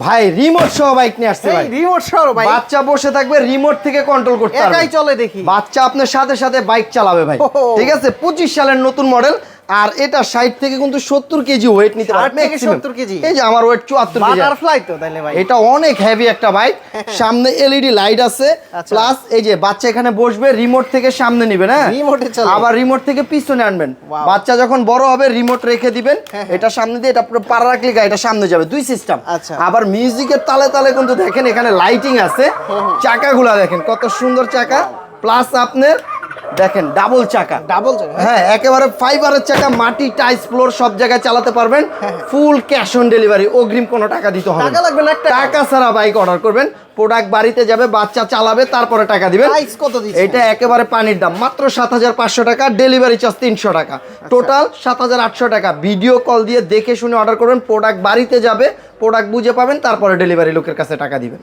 ভাই রিমোট সহ বাইক নিয়ে আসছে ভাই। রিমোট সহ ভাই, বাচ্চা বসে থাকবে, রিমোট থেকে কন্ট্রোল করতে পারবে, একাই চলে দেখি। বাচ্চা আপনার সাথে সাথে বাইক চালাবে ভাই। ঠিক আছে, 25 সালের নতুন মডেল। আর এটা 60 থেকে কিন্তু 70 কেজি ওয়েট নিতে পারবে, 60 থেকে 70 কেজি। এই যে আমার ওয়েট 74 কেজি। বাটারফ্লাই তো তাইলে ভাই, এটা অনেক হেভি একটা বাইক। সামনে এলইডি লাইট আছে, প্লাস এই যে বাচ্চা এখানে বসবে, রিমোট থেকে সামনে নেবেন, হ্যাঁ রিমোটে চলে, আবার রিমোট থেকে পিছনে আনবেন। বাচ্চা যখন বড় হবে রিমোট রেখে দিবেন, এটা সামনে দিয়ে এটা পাড়া রাখলে গাড়িটা সামনে যাবে, দুই সিস্টেম। আবার মিউজিকের তালে তালে কিন্তু দেখেন এখানে লাইটিং আছে, চাকাগুলা দেখেন কত সুন্দর চাকা, প্লাস আপনার দেখেন ডাবল চাকা, হ্যাঁ একেবারে ফাইবারের চাকা, মাটি টাইস ফ্লোর সব জায়গায় চালাতে পারবেন। ফুল ক্যাশ অন ডেলিভারি, অগ্রিম কোনো টাকা দিতে হবে না, টাকা ছাড়া বাইক অর্ডার করবেন, প্রোডাক্ট বাড়িতে যাবে, বাচ্চা চালাবে, তারপরে টাকা দিবেন। এটা একেবারে পানির দাম, মাত্র 7500 টাকা, ডেলিভারি চার্জ 300 টাকা, টোটাল 7800 টাকা। ভিডিও কল দিয়ে দেখে শুনে অর্ডার করবেন, প্রোডাক্ট বাড়িতে যাবে, প্রোডাক্ট বুঝে পাবেন, তারপরে ডেলিভারি লোকের কাছে টাকা দিবেন।